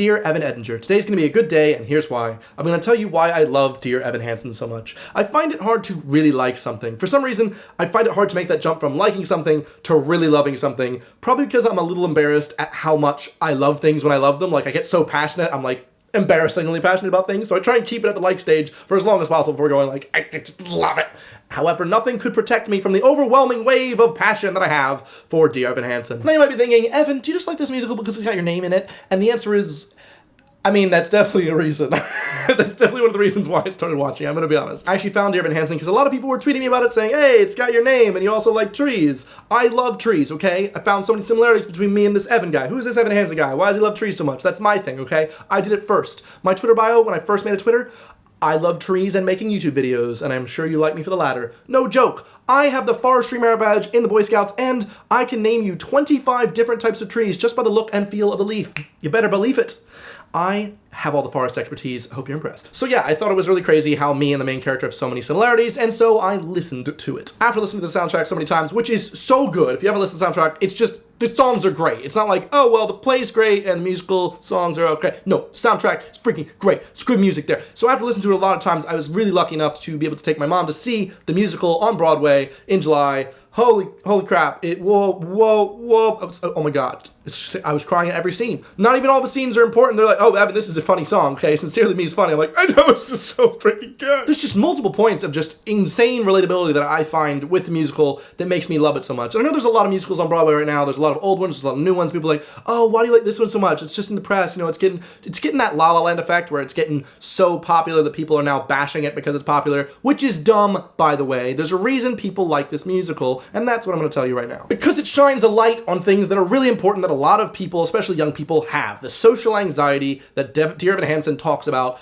Dear Evan Edinger, today's going to be a good day, and here's why. I'm going to tell you why I love Dear Evan Hansen so much. I find it hard to really like something. For some reason, I find it hard to make that jump from liking something to really loving something, probably because I'm a little embarrassed at how much I love things when I love them. Like, I get so passionate, I'm like, embarrassingly passionate about things, so I try and keep it at the like stage for as long as possible before going like, I just love it. However, nothing could protect me from the overwhelming wave of passion that I have for Dear Evan Hansen. Now you might be thinking, Evan, do you just like this musical because it's got your name in it? And the answer is, I mean, that's definitely a reason. That's definitely one of the reasons why I started watching, I'm gonna be honest. I actually found Dear Evan Hansen because a lot of people were tweeting me about it saying, hey, it's got your name and you also like trees. I love trees, okay? I found so many similarities between me and this Evan guy. Who is this Evan Hansen guy? Why does he love trees so much? That's my thing, okay? I did it first. My Twitter bio, when I first made a Twitter, I love trees and making YouTube videos, and I'm sure you like me for the latter. No joke. I have the forestry merit badge in the Boy Scouts, and I can name you 25 different types of trees just by the look and feel of the leaf. You better believe it. I have all the forest expertise. I hope you're impressed. So yeah, I thought it was really crazy how me and the main character have so many similarities, and so I listened to it. After listening to the soundtrack so many times, which is so good, if you haven't listened to the soundtrack, it's just, the songs are great. It's not like, oh, well, the play's great and the musical songs are okay. No, soundtrack is freaking great. It's good music there. So after listening to it a lot of times, I was really lucky enough to be able to take my mom to see the musical on Broadway in July. Holy crap, whoa, oh my god. I was crying at every scene. Not even all the scenes are important. They're like, oh, Evan, this is a funny song, okay? Sincerely Me is funny. I'm like, I know, it's just so freaking good. There's just multiple points of just insane relatability that I find with the musical that makes me love it so much. And I know there's a lot of musicals on Broadway right now. There's a lot of old ones, there's a lot of new ones. People are like, oh, why do you like this one so much? It's just in the press, you know, it's getting that La La Land effect where it's getting so popular that people are now bashing it because it's popular, which is dumb, by the way. There's a reason people like this musical, and that's what I'm gonna tell you right now. Because it shines a light on things that are really important that a lot of people, especially young people, have. The social anxiety that Dear Evan Hansen talks about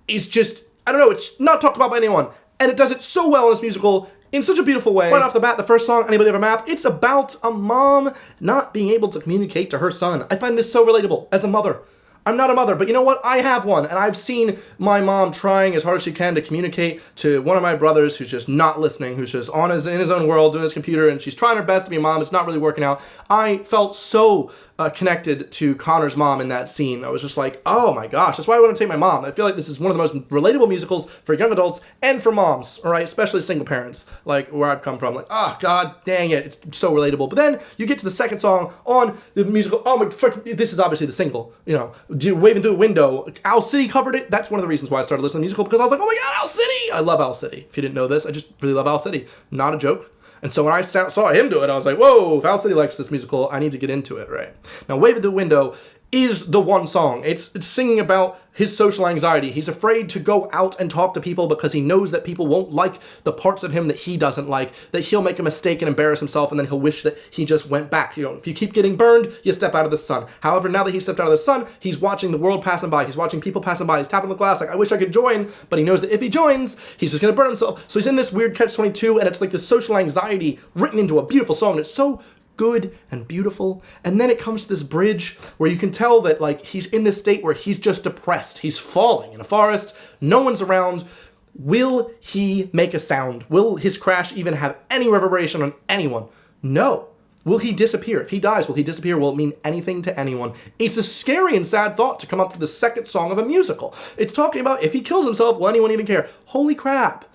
is just, I don't know, it's not talked about by anyone. And it does it so well in this musical in such a beautiful way. Right off the bat, the first song, Anybody Have a Map, it's about a mom not being able to communicate to her son. I find this so relatable as a mother. I'm not a mother, but you know what? I have one, and I've seen my mom trying as hard as she can to communicate to one of my brothers who's just not listening, who's just in his own world, doing his computer, and she's trying her best to be a mom. It's not really working out. I felt so connected to Connor's mom in that scene. I was just like, oh my gosh, that's why I want to take my mom. I feel like this is one of the most relatable musicals for young adults and for moms, all right? Especially single parents, like where I've come from. Like, oh god dang it, it's so relatable. But then you get to the second song on the musical, oh my frick, this is obviously the single, you know, Waving Through a Window. Owl City covered it. That's one of the reasons why I started listening to the musical, because I was like, oh my god, Owl City! I love Owl City. If you didn't know this, I just really love Owl City. Not a joke. And so when I saw him do it, I was like, whoa, if Owl City likes this musical, I need to get into it, right? Now, Waving Through a Window is the one song. It's singing about his social anxiety. He's afraid to go out and talk to people because he knows that people won't like the parts of him that he doesn't like, that he'll make a mistake and embarrass himself, and then he'll wish that he just went back. You know, if you keep getting burned, you step out of the sun. However, now that he stepped out of the sun, he's watching the world passing by. He's watching people passing by. He's tapping the glass like, I wish I could join, but he knows that if he joins, he's just gonna burn himself. So he's in this weird catch-22, and it's like this social anxiety written into a beautiful song. It's so good and beautiful. And then it comes to this bridge where you can tell that like he's in this state where he's just depressed. He's falling in a forest. No one's around. Will he make a sound? Will his crash even have any reverberation on anyone? No. Will he disappear? If he dies, will he disappear? Will it mean anything to anyone? It's a scary and sad thought to come up to the second song of a musical. It's talking about if he kills himself, will anyone even care? Holy crap.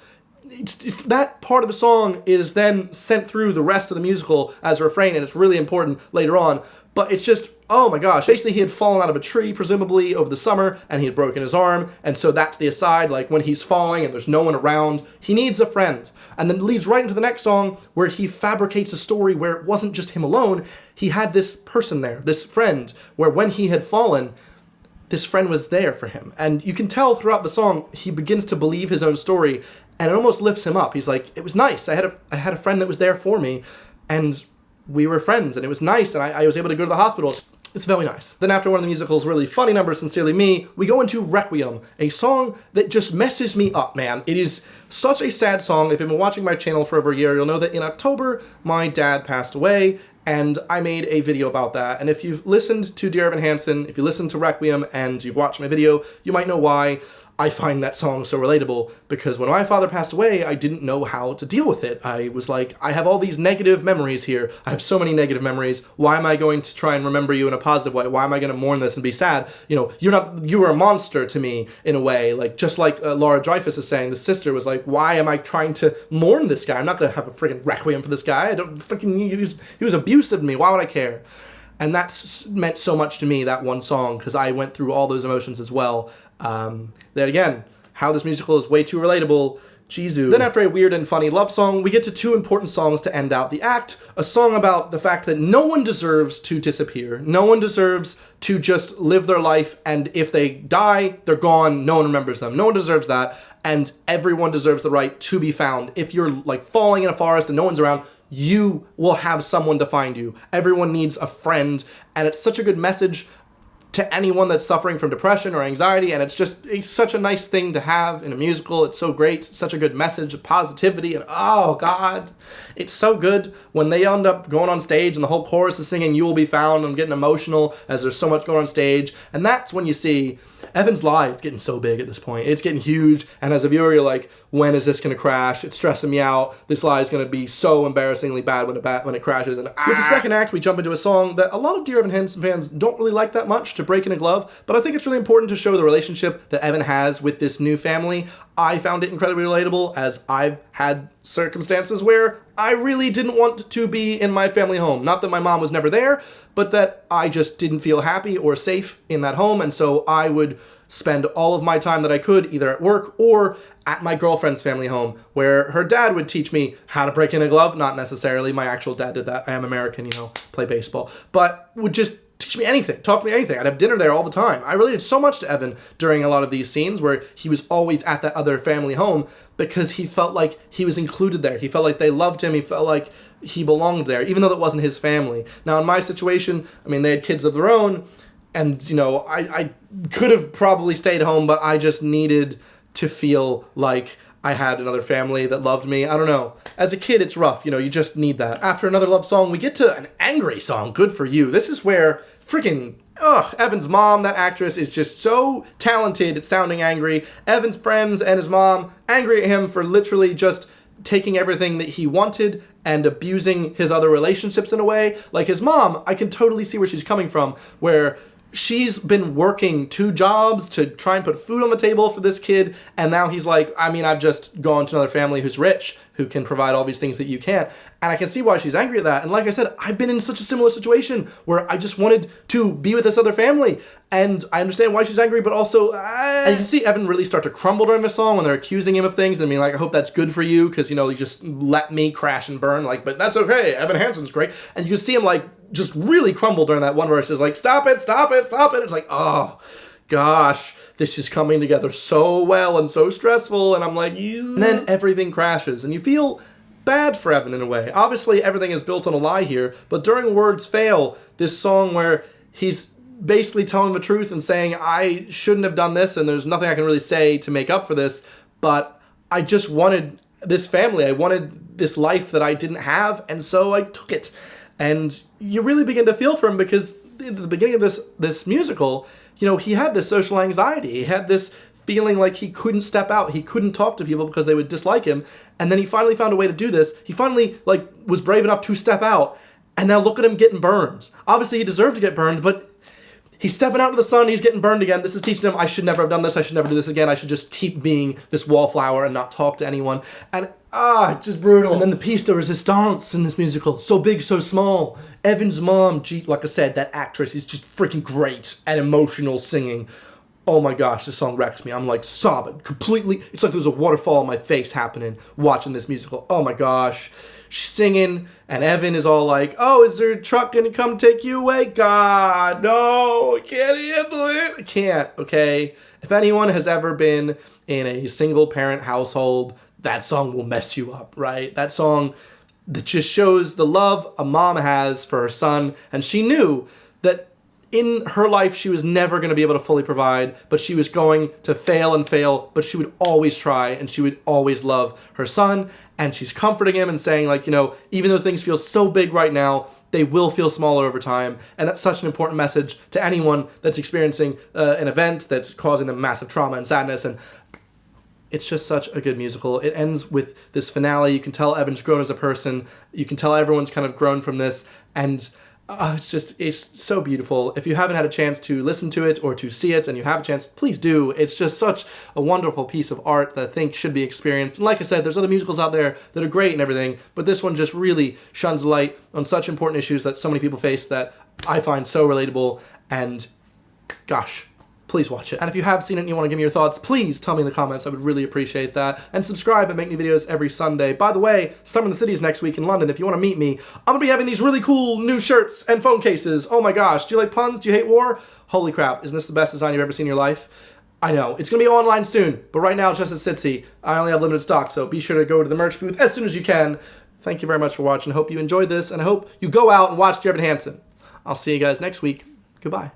That part of the song is then sent through the rest of the musical as a refrain, and it's really important later on, but it's just, oh my gosh. Basically, he had fallen out of a tree, presumably, over the summer, and he had broken his arm, and so that's the aside, like when he's falling and there's no one around, he needs a friend. And then it leads right into the next song, where he fabricates a story where it wasn't just him alone, he had this person there, this friend, where when he had fallen, this friend was there for him. And you can tell throughout the song, he begins to believe his own story, and it almost lifts him up. He's like, it was nice. I had a friend that was there for me, and we were friends, and it was nice, and I was able to go to the hospital. It's very nice. Then after one of the musical's really funny numbers, Sincerely Me, we go into Requiem, a song that just messes me up, man. It is such a sad song. If you've been watching my channel for over a year, you'll know that in October, my dad passed away, and I made a video about that. And if you've listened to Dear Evan Hansen, if you listened to Requiem, and you've watched my video, you might know why. I find that song so relatable because when my father passed away, I didn't know how to deal with it. I was like, I have all these negative memories here. I have so many negative memories. Why am I going to try and remember you in a positive way? Why am I going to mourn this and be sad? You know, you were a monster to me in a way. Like, just like Laura Dreyfus is saying, the sister was like, why am I trying to mourn this guy? I'm not going to have a freaking requiem for this guy. I don't freaking, he was abusive to me. Why would I care? And that's meant so much to me, that one song, because I went through all those emotions as well. Then again, how this musical is way too relatable. Jizu. Then after a weird and funny love song, we get to two important songs to end out the act. A song about the fact that no one deserves to disappear. No one deserves to just live their life, and if they die, they're gone. No one remembers them. No one deserves that, and everyone deserves the right to be found. If you're like falling in a forest and no one's around, you will have someone to find you. Everyone needs a friend, and it's such a good message to anyone that's suffering from depression or anxiety, and it's such a nice thing to have in a musical. It's so great. It's such a good message of positivity, and oh god, it's so good when they end up going on stage and the whole chorus is singing "You Will Be Found." I'm getting emotional as there's so much going on stage, and that's when you see Evan's lie is getting so big at this point. It's getting huge, and as a viewer, you're like, when is this going to crash? It's stressing me out. This lie is going to be so embarrassingly bad when it crashes. And with the second act, we jump into a song that a lot of Dear Evan Hansen fans don't really like that much, To Break in a Glove, but I think it's really important to show the relationship that Evan has with this new family. I found it incredibly relatable, as I've had circumstances where I really didn't want to be in my family home. Not that my mom was never there, but that I just didn't feel happy or safe in that home, and so I would spend all of my time that I could either at work or at my girlfriend's family home, where her dad would teach me how to break in a glove. Not necessarily my actual dad did that. I am American, you know, play baseball. But would just teach me anything, talk to me anything. I'd have dinner there all the time. I related so much to Evan during a lot of these scenes where he was always at that other family home because he felt like he was included there. He felt like they loved him. He felt like he belonged there, even though that wasn't his family. Now, in my situation, I mean, they had kids of their own, and, you know, I could have probably stayed home, but I just needed to feel like I had another family that loved me. I don't know. As a kid, it's rough. You know, you just need that. After another love song, we get to an angry song, Good For You. This is where freaking, Evan's mom, that actress, is just so talented at sounding angry. Evan's friends and his mom angry at him for literally just taking everything that he wanted and abusing his other relationships in a way. Like his mom, I can totally see where she's coming from, where she's been working 2 jobs to try and put food on the table for this kid, and now he's like, I mean, I've just gone to another family who's rich, who can provide all these things that you can't. And I can see why she's angry at that. And like I said, I've been in such a similar situation where I just wanted to be with this other family. And I understand why she's angry, but also, and you can see Evan really start to crumble during the song when they're accusing him of things and being like, I hope that's good for you, because, you know, you just let me crash and burn, like, but that's okay, Evan Hansen's great. And you can see him, like, just really crumble during that one verse. It's like, stop it, stop it, stop it. It's like, oh, gosh, this is coming together so well and so stressful. And I'm like, you. And then everything crashes, and you feel bad for Evan in a way. Obviously, everything is built on a lie here, but during Words Fail, this song where he's basically telling the truth and saying, I shouldn't have done this, and there's nothing I can really say to make up for this, but I just wanted this family. I wanted this life that I didn't have, and so I took it. And you really begin to feel for him, because at the beginning of this musical, you know, he had this social anxiety. He had this feeling like he couldn't step out. He couldn't talk to people because they would dislike him. And then he finally found a way to do this. He finally, like, was brave enough to step out. And now look at him getting burned. Obviously, he deserved to get burned, but he's stepping out to the sun. He's getting burned again. This is teaching him, I should never have done this. I should never do this again. I should just keep being this wallflower and not talk to anyone. And, it's just brutal. And then the piece de resistance in this musical. So big, so small. Evan's mom, like I said, that actress is just freaking great at emotional singing. Oh my gosh, this song wrecks me. I'm like sobbing completely. It's like there's a waterfall on my face happening watching this musical. Oh my gosh. She's singing, and Evan is all like, oh, is there a truck gonna come take you away? God, no, I can't handle it. I can't, okay? If anyone has ever been in a single parent household, that song will mess you up, right? That song that just shows the love a mom has for her son, and she knew that in her life, she was never going to be able to fully provide, but she was going to fail and fail, but she would always try, and she would always love her son, and she's comforting him and saying, like, even though things feel so big right now, they will feel smaller over time, and that's such an important message to anyone that's experiencing an event that's causing them massive trauma and sadness, and it's just such a good musical. It ends with this finale. You can tell Evan's grown as a person. You can tell everyone's kind of grown from this, and it's so beautiful. If you haven't had a chance to listen to it or to see it, and you have a chance, please do. It's just such a wonderful piece of art that I think should be experienced. And like I said, there's other musicals out there that are great and everything, but this one just really shines light on such important issues that so many people face that I find so relatable, and gosh, please watch it. And if you have seen it and you want to give me your thoughts, please tell me in the comments. I would really appreciate that. And subscribe and make new videos every Sunday. By the way, Summer in the City is next week in London. If you want to meet me, I'm going to be having these really cool new shirts and phone cases. Oh my gosh. Do you like puns? Do you hate war? Holy crap. Isn't this the best design you've ever seen in your life? I know. It's going to be online soon, but right now, just at Sitsy, I only have limited stock, so be sure to go to the merch booth as soon as you can. Thank you very much for watching. I hope you enjoyed this, and I hope you go out and watch Dear Evan Hansen. I'll see you guys next week. Goodbye.